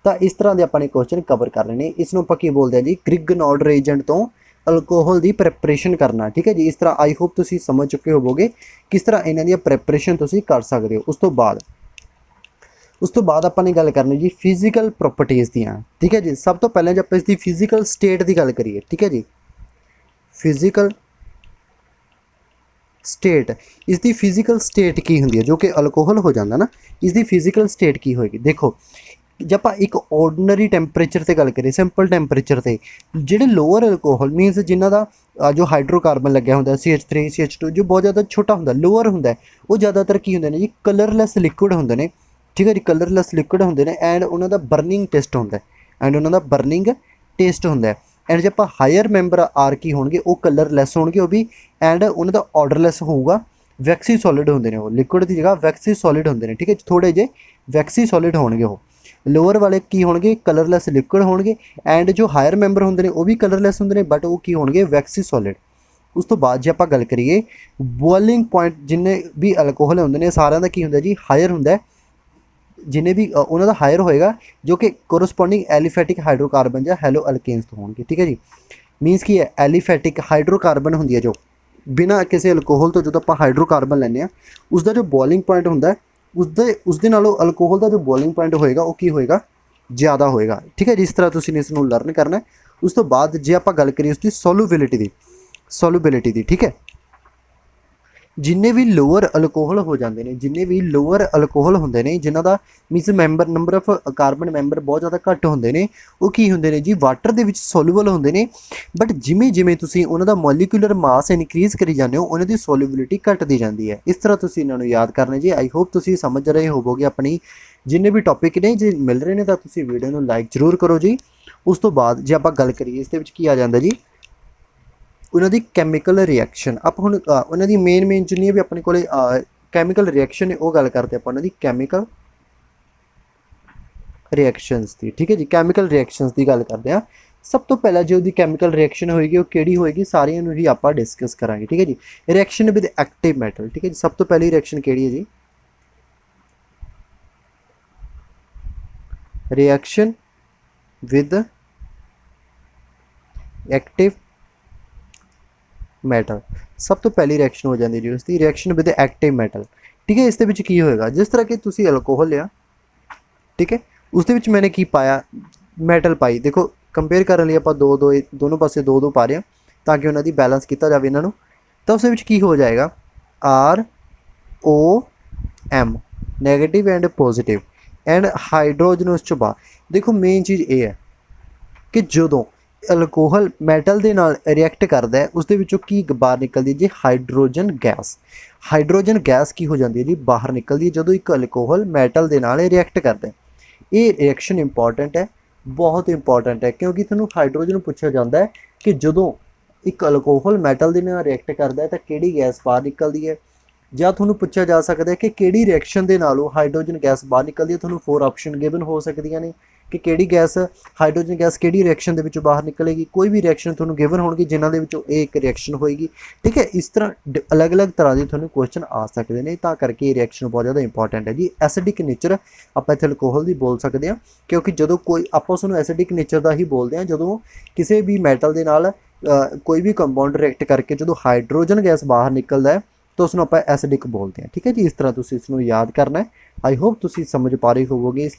तो इस तरह के अपने क्वेश्चन कवर कर लेने। इसनूं आपां की बोलते हैं जी ग्रिगनॉड रिएजेंट तो अल्कोहल की प्रैपरेशन करना। ठीक है जी, इस तरह आई होप तुसीं समझ चुके होवोगे किस तरह इन्हां दी प्रैपरेशन तुसीं कर सकते हो। उस तो बाद आपां ने गल करनी जी फिजिकल प्रॉपर्टीज़ दियां। ठीक है जी, सब तो पहले जब इसकी फिजिकल स्टेट की गल करिए। ठीक है जी, फिजिकल स्टेट, इसकी फिजिकल स्टेट की होंदी है जो कि अल्कोहल हो जाता ना, इसकी फिजिकल स्टेट की होएगी। देखो जब आप एक ऑर्डनरी टैंपरेचर से गल करिए, सिंपल टैंपरेचर से ਜਿਹੜੇ लोअर अल्कोहल मीनस जिन्हों का जो हाइड्रोकार्बन लग्या होंदा CH3 CH2 जो बहुत ज़्यादा छोटा होंदा लोअर होंदा, वो ज़्यादातर की होंदे ने जी कलरलैस लिक्विड होंदे ने। ठीक है जी, कलरलैस लिक्विड होंदे ने एंड उन्हां दा बर्निंग टेस्ट होंदा एंड जब हायर मैंबर आर की होणगे वो कलरलैस होणगे वो भी एंड उन्हां दा ऑर्डरलैस होऊगा, वैक्सी सॉलिड होंदे ने, वो लिक्विड की जगह वैक्सी सॉलिड होंदे ने। ठीक है, थोड़े जे वैक्सी सॉलिड होणगे वो। लोअर वाले की होणगे कलरलैस लिक्विड होणगे एंड जो हायर मैंबर होंदे ने वो भी कलरलैस होंदे ने बट वो की होणगे वैक्सी सॉलिड। उस तो बाद जे आपां गल करिए बॉइलिंग पॉइंट जिन्ने भी अल्कोहल होंदे ने सारिਆਂ ਦਾ की होंदा जी हायर होंदा, जिन्हें भी उन्हों का हायर होएगा जो कि कोरसपोंडिंग एलीफैटिक हाइड्रोकार्बन या हैलो अल्केन्स तो होंगे। ठीक है जी, मीनस की है एलीफैटिक हाइड्रोकार्बन होंदी है जो बिना किसी अल्कोहल तो जो आप हाइड्रोकार्बन लैंने उसका जो बॉइलिंग पॉइंट होंदा उसदे नालों अल्कोहल का जो बॉइलिंग पॉइंट होएगा वो की होएगा ज़्यादा होएगा। ठीक है जी, इस तरह तुसीं इसनूं लर्न करना है। उस तो बाद जे आपां गल करिए उसकी सॉल्युबिलिटी दी। ठीक है, जिन्ने भी लोअर अल्कोहल हो जाते हैं, जिन्ने भी लोअर अल्कोहल होंदे ने जिन्हां दा मीनस नंबर ऑफ कार्बन मैंबर बहुत ज़्यादा घट होंदे ने, वो की होंदे ने जी वाटर दे विच सोल्यूबल होंदे ने बट जिमें जिमें तुसीं उन्हां दा मॉलिक्यूलर मास इनक्रीज़ करी जाते हो उन्हां दी सोल्यूबिलिटी घटदी जाती है। इस तरह तुसीं इन्हां नूं याद करना जी। आई होप तुसीं समझ रहे होवोगे अपनी जिन्ने भी टॉपिक ने जे मिल रहे हैं तो तुसीं वीडियो नूं लाइक जरूर करो जी। उस तो बाद जे आपां गल करिए इस दे विच की आ जांदा जी उन्होंने कैमिकल रिएक्शन। आप हुण उन्होंने मेन जिन्नियां भी अपने को कैमिकल रिएक्शन है वो गल करते हैं उन्होंने कैमिकल रिएक्शनस की। ठीक है जी, कैमिकल रिएक्शनस की गल करते हैं सब तो पहला जो दी कैमिकल रिएक्शन होएगी वो केड़ी होएगी, सारियां नूं ही आपां डिस्कस करांगे। ठीक है जी। Reaction with active metal. ठीक है जी। सब तो पहली रिएक्शन केड़ी है जी, रिएक्शन विद एक्टिव मैटर। सब तो पहली रिएक्शन हो जाती है जी उसकी रिएक्शन विद एक्टिव मैटर। ठीक है। इस दे विच की होएगा, जिस तरह कि तुसी अल्कोहल लिया, ठीक है, उस दे विच मैंने की पाया, मैटल पाई। देखो कंपेयर करने लिए आप दो दो दोनों पासे दो दो पा रहे हैं ताकि उन्होंने बैलेंस किया जाए इन्हों। तो उस की हो जाएगा ROM negative and positive and hydrogen उस चो बाहर। देखो मेन चीज़ ये है कि जो अल्कोहल मैटल के नाल रिएक्ट करता है उस की बाहर निकलती है जी हाइड्रोजन गैस। हाइड्रोजन गैस की हो जाती है जी बाहर निकलती है जो एक अल्कोहल मैटल के नाल रिएक्ट करता है। ये रिएक्शन इंपॉर्टेंट है, बहुत इंपॉर्टेंट है, क्योंकि तुहानूं हाइड्रोजन पूछा जाता है कि जो एक अल्कोहल मैटल के नाल रिएक्ट करता है तो किहड़ी गैस बाहर निकलती है, ਜਾਂ ਤੁਹਾਨੂੰ ਪੁੱਛਿਆ ਜਾ ਸਕਦਾ ਹੈ ਕਿ ਕਿਹੜੀ ਰਿਐਕਸ਼ਨ ਦੇ ਨਾਲੋਂ ਹਾਈਡਰੋਜਨ ਗੈਸ ਬਾਹਰ ਨਿਕਲਦੀ ਹੈ। ਤੁਹਾਨੂੰ 4 ਆਪਸ਼ਨ ਗਿਵਨ ਹੋ ਸਕਦੀਆਂ ਨੇ ਕਿ ਕਿਹੜੀ ਗੈਸ, ਹਾਈਡਰੋਜਨ ਗੈਸ ਕਿਹੜੀ ਰਿਐਕਸ਼ਨ ਦੇ ਵਿੱਚੋਂ ਬਾਹਰ ਨਿਕਲੇਗੀ। ਕੋਈ ਵੀ ਰਿਐਕਸ਼ਨ ਤੁਹਾਨੂੰ ਗਿਵਨ ਹੋਣਗੀ ਜਿਨ੍ਹਾਂ ਦੇ ਵਿੱਚੋਂ ਇਹ ਇੱਕ ਰਿਐਕਸ਼ਨ ਹੋਏਗੀ। ਠੀਕ ਹੈ। ਇਸ ਤਰ੍ਹਾਂ ਅਲੱਗ-ਅਲੱਗ ਤਰ੍ਹਾਂ ਦੇ ਤੁਹਾਨੂੰ ਕੁਐਸਚਨ ਆ ਸਕਦੇ ਨੇ, ਤਾਂ ਕਰਕੇ ਇਹ ਰਿਐਕਸ਼ਨ ਬਹੁਤ ਜ਼ਿਆਦਾ ਇੰਪੋਰਟੈਂਟ ਹੈ ਜੀ। ਐਸਿਡਿਕ ਨੇਚਰ ਆਪਾਂ ਇੱਥੇ ਅਲਕੋਹਲ ਦੀ ਬੋਲ ਸਕਦੇ ਹਾਂ, ਕਿਉਂਕਿ ਜਦੋਂ ਕੋਈ ਆਪਾਂ ਉਸ ਨੂੰ ਐਸਿਡਿਕ ਨੇਚਰ ਦਾ ਹੀ ਬੋਲਦੇ ਹਾਂ ਜਦੋਂ ਕਿਸੇ ਵੀ ਮੈਟਲ ਦੇ ਨਾਲ ਕੋਈ ਵੀ ਕੰਪਾਊਂਡ ਰਿਐਕਟ ਕਰਕੇ ਜਦੋਂ ਹਾਈड्रोजन गैस बाहर निकलता है तो उसनों आप एसिडिक बोलते हैं। ठीक है जी। इस तरह तुसीं इसनों याद करना है। आई होप तुसीं समझ पा रहे होवोगे इस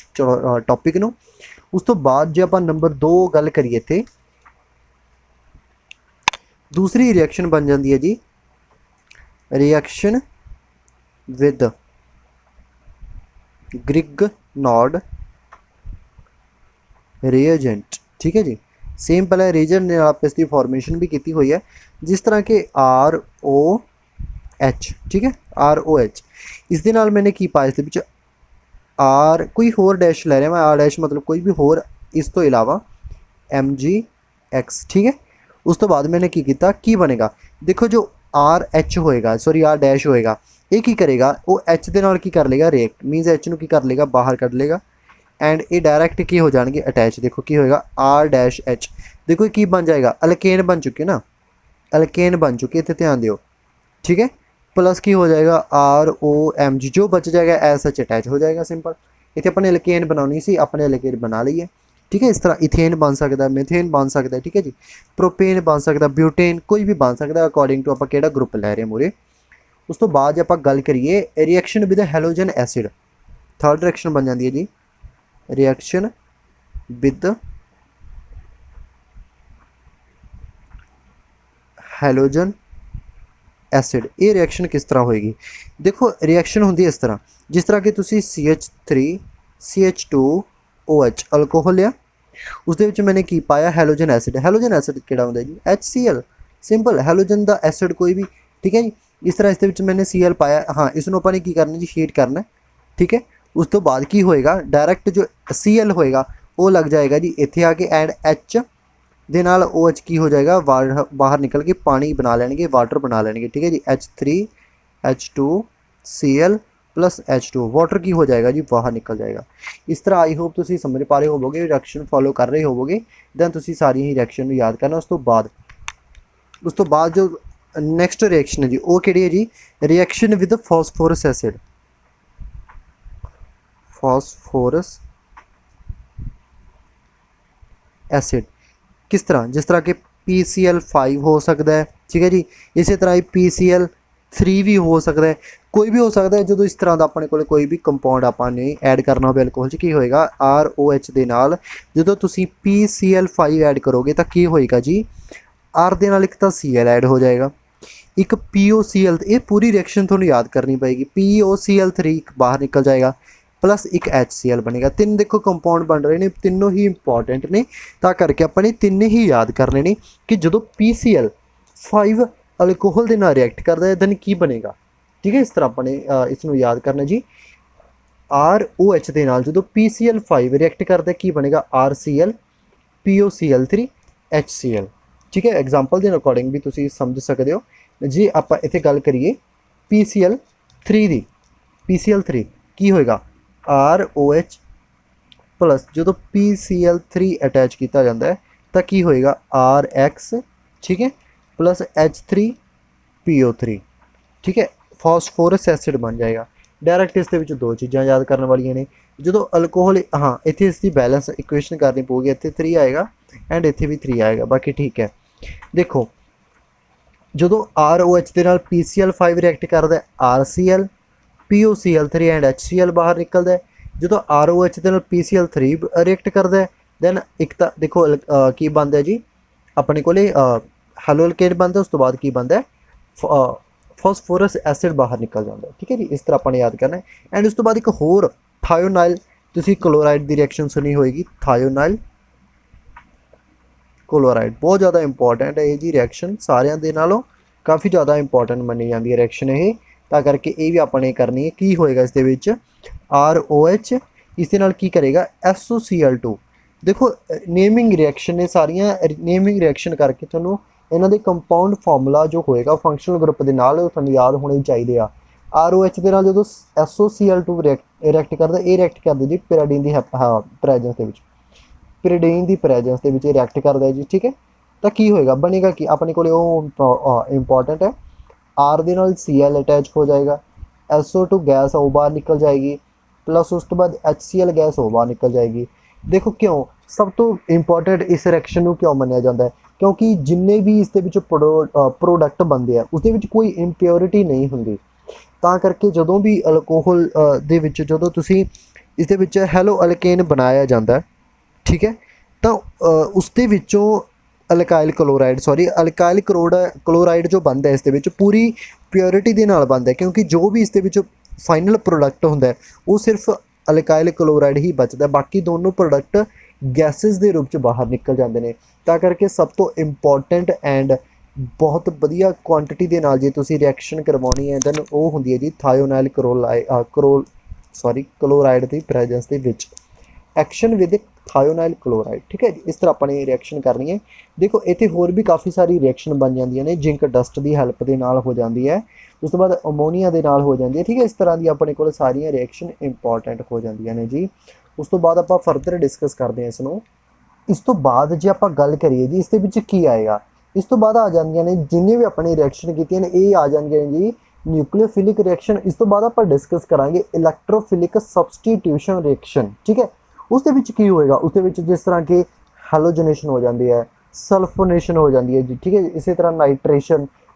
टॉपिक नूं। उस तो बाद जो आप नंबर 2 गल करिए थे, दूसरी रिएक्शन बन जाती है जी रिएक्शन विद ग्रिग्नॉड रिएजेंट। ठीक है जी। सेम पहले रिएजेंट ने आप इसकी फॉर्मेशन भी की हुई है, जिस तरह के ROH। ठीक है। ROH इस दे नाल मैंने की पाया, इस दे विच आर कोई होर डैश लै रहा मैं, आर डैश मतलब कोई भी होर इस तो इलावा MgX। ठीक है। उस तो बाद मैंने की किया, की बनेगा देखो जो RH होएगा, सॉरी R डैश होएगा, ये की करेगा वो H दे नाल की कर लेगा रिएक्ट, मीनस H नूं की कर लेगा बाहर कढ लेगा एंड ये डायरैक्ट की हो जाएंगे अटैच। देखो की होएगा R-H, देखो की बन जाएगा अल्केन बन चुके ना, अल्केन बन चुके, इतने ध्यान दियो। ठीक है। प्लस की हो जाएगा ROMG, जो बच जाएगा एस एच अटैच हो जाएगा। सिंपल इतने अपने अल्केन बनानी सी, अपने अल्केन बना ली है। ठीक है। इस तरह इथेन बन सकता है, मिथेन बन सकता है। ठीक है जी। प्रोपेन बन सकता, ब्यूटेन कोई भी बन सकता अकॉर्डिंग टू आप केड़ा ग्रुप लै रहे मूरे। उस तो बाद आप गल करिए reaction with halogen acid, third reaction बन जाती है जी रिएक्शन विद हैलोजन एसिड। ये रिएक्शन किस तरह होएगी, देखो रिएक्शन होंगी इस तरह, जिस तरह कि तुसी CH3CH2OH अल्कोहल लिया, उस दे विच मैंने की पाया हैलोजन एसिड। हैलोजन एसिड किहड़ा हुंदा जी HCl, सिंपल हैलोजन दा एसिड कोई भी। ठीक है जी। इस तरह इस दे विच मैंने Cl पाया, हाँ इसनों अपने की करना जी हीट करना। ठीक है। उस तो बाद की होएगा डायरैक्ट जो Cl होएगा वो लग जाएगा जी इत्थे आके एंड H दे नाल OH की हो जाएगा बाहर निकल के पानी बना लेंगे, वाटर बना लेंगे। ठीक है जी। H3H2Cl प्लस H2 वाटर की हो जाएगा जी बाहर निकल जाएगा। इस तरह आई होप तुसी समझ पा रहे होवोगे, रिएक्शन फॉलो कर रहे होवोगे, दैन तुसी सारी ही रिएक्शन नूं याद करना। उस तो बाद जो नैक्सट रिएक्शन है जी वो किहड़ी है जी reaction with phosphorus acid. Phosphorus acid किस तरह, जिस तरह के PCl5 हो सकता है। ठीक है जी। इसी तरह PCl3 भी हो सकता है, कोई भी हो सकता है। जो इस तरह का अपने को कोई भी कंपाउंड आपने ऐड करना हो अल्कोहल की होएगा ROH दे नाल, जो तुसी PCl5 ऐड करोगे तो की होएगा जी R दे नाल एक तो Cl ऐड हो जाएगा, एक POCl, ये पूरी रिएक्शन थोड़ी याद करनी पड़ेगी। POCl3 बाहर निकल जाएगा प्लस एक HCl बनेगा। तीन देखो कंपाउंड बन रहे हैं, तीनों ही इंपॉर्टेंट ने, ता करके अपने तीन ही याद करने ने कि जो PCl5 अल्कोहल के नाल रिएक्ट करता है दैन की बनेगा। ठीक है। इस तरह अपने इसनों याद करना जी ROH के नाल जो PCl5 रिएक्ट करता है की बनेगा RCl POCl3 HCl। ठीक है। एग्जाम्पल के अकॉर्डिंग भी तुसी समझ सकते हो जी। आप इत्थे गल करिए PCl3 दी, PCl3 की होएगा ROH प्लस जो PCl3 अटैच किया जाता है तो की होएगा RX, ठीक है, प्लस H3PO3, ठीक है, फास्फोरस एसिड बन जाएगा। डायरैक्ट इस दो चीज़ां याद करने वाली ने। जो अल्कोहल, हाँ इतने इसकी बैलेंस इक्वेशन करनी पऊगी, इतने 3 आएगा एंड इतने भी 3 आएगा, बाकी ठीक है। देखो जो ROH के नाल PCl5 रिएक्ट करता है, RCl, POCl3 एंड HCl बाहर निकलता है। जो ROH के नाल PCl3 रिएक्ट करता है, दैन एक तो देखो की बनता है जी अपने को हैलो अल्केन बनता है, उस तो बाद की बनता है फास्फोरस एसिड बाहर निकल जाता है, ठीक है जी। इस तरह अपने याद करना है। एंड उस तो बाद एक होर थायोनाइल, तुसी क्लोराइड की रिएक्शन सुनी होएगी, थायोनाइल क्लोराइड बहुत ज़्यादा इंपॉर्टेंट है ये जी रिएक्शन, सारिਆਂ ਦੇ नालों काफ़ी ज़्यादा इंपॉर्टेंट मनी जाती है रिएक्शन ये, ਤਾਂ करके ये भी अपने करनी है। की होएगा इस ROH, इस की करेगा SOCl2। देखो नेमिंग रिएक्शन ने सारियां नेमिंग रिएक्शन करके थोनों इन्हों के कंपाउंड फॉर्मूला जो होएगा फंक्शनल ग्रुप के नाल थोनों याद होने चाहिए आ। ROH के नाल जो SOCl2 रिएक्ट करता, ये रिएक्ट करता जी पिराडीन की प्रेजेंस के, पिरीडीन की प्रेजेंस के रिएक्ट करता है जी, ठीक है। तो की होएगा बनेगा कि अपने को इंपॉर्टेंट है, R के नाल Cl अटैच हो जाएगा, SO2 गैस वो बाहर निकल जाएगी, प्लस उस तो बाद HCl गैस वो बाहर निकल जाएगी। देखो क्यों सब तो इंपॉर्टेंट इस रिएक्शन को क्यों मनिया जाता है, क्योंकि जिन्ने भी इस प्रोडक्ट बनते हैं उसके कोई इंप्योरिटी नहीं होंगी, ਤਾਂ करके ਜਦੋਂ भी अल्कोहल ਦੇ ਵਿੱਚ ਜਦੋਂ ਤੁਸੀਂ ਇਸ ਦੇ ਵਿੱਚ ਹੈਲੋ ਅਲਕੇਨ ਬਣਾਇਆ ਜਾਂਦਾ, ठीक है, तो उसके विचों अल्काइल क्लोराइड अल्काइल क्लोराइड जो बनता है इस पूरी प्योरिटी के नाल बनता है, क्योंकि जो भी इस फाइनल प्रोडक्ट होंदा है वो सिर्फ अल्काइल क्लोराइड ही बचता है, बाकी दोनों प्रोडक्ट गैसेस के रूप में बाहर निकल जाते हैं। तो करके सब तो इंपॉर्टेंट एंड बहुत वधिया क्वांटिटी के नाल जे तुसीं रिएक्शन करवानी है दैन वो होंदी है जी थायोनाइल क्लोराइड की प्रेजेंस के विच एक्शन विद थायोनाइल क्लोराइड, ठीक है जी। इस तरह अपनी रिएक्शन करनी है। देखो इतने होर भी काफ़ी सारी रिएक्शन बन जाती ने, जिंक डस्ट की हैल्प के नाल हो जाती है, उस तो बाद अमोनीया के नाल हो जाती है, ठीक है। इस तरह की अपने को सारिया रिएक्शन इंपॉर्टेंट हो जाती ने जी। उस तो बाद आप फरदर डिस्कस करते हैं इसनों। इस तो बाद जे आप गल करिए जी इस की आएगा, इस तो बाद आ जांदियां ने जिन्हें भी अपनी रिएक्शन की ने ये आ जाएंगे जी न्यूक्लियोफिलिक रिएक्शन। इस तो बाद आप डिस्कस करांगे इलैक्ट्रोफिलिक सबस्टीट्यूशन रिएक्शन, ठीक है। उस की होएगा, उस जिस तरह की हैलोजनेशन हो जाती है, सल्फोनेशन हो जाती है जी, ठीक है। इसी तरह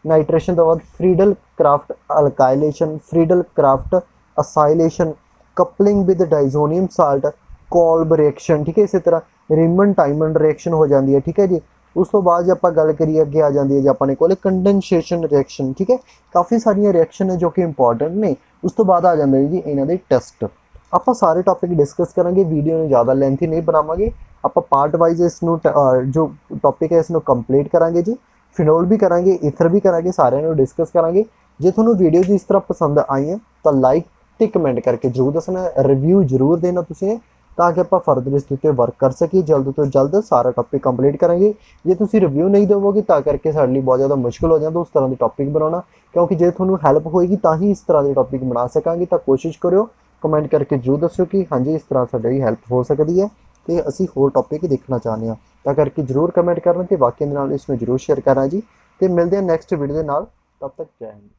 नाइट्रेशन तो बाद Friedel Crafts alkylation, Friedel Crafts acylation, coupling with diazonium salt, Kolbe reaction, ठीक है। इसी तरह रिमन टाइमंड रिएक्शन हो जाती है, ठीक है जी। उस तो बाद आप गल करिए अगे आ जाती है जी अपने को कंडेंसेशन रिएक्शन, ठीक है। काफ़ी सारिया रिएक्शन है जो कि इंपॉर्टेंट ने। उस तो बाद आ जाते हैं जी इन्हों के टेस्ट। आप सारे टॉपिक डिस्कस करेंगे, वीडियो ने ज़्यादा लेंथी नहीं बनावांगे, आप पार्ट वाइज इसनों जो टॉपिक है इसनों कंप्लीट करांगे जी। फिनोल भी करांगे, ईथर भी करांगे, सारे डिस्कस करांगे। जे थोनों वीडियो जी इस तरह पसंद आई है तो लाइक ते कमेंट करके जरूर दसना, रिव्यू जरूर देना तुसीं, ताकि आप फरदर इस उत्ते वर्क कर सकी, जल्द तो जल्द सारा टॉपिक कंप्लीट करेंगे। जे तुसीं रिव्यू नहीं देवोगे तो करके साडे लई बहुत ज़्यादा मुश्किल हो जाता उस तरह के टॉपिक बनाना, क्योंकि जे थोनों हैल्प होएगी तो ही इस तरह के टॉपिक बना सकांगे। तो कोशिश करो कमेंट करके जरूर दस्यो कि हाँ जी इस तरह साडी हैल्प हो सकती है तो असीं होर टॉपिक देखना चाहते हैं। तो करके जरूर कमेंट करना तो बाकियों के नाल इसमें जरूर शेयर करना जी। तो मिलते हैं नैक्सट वीडियो के नाल, तब तक जय हिंद।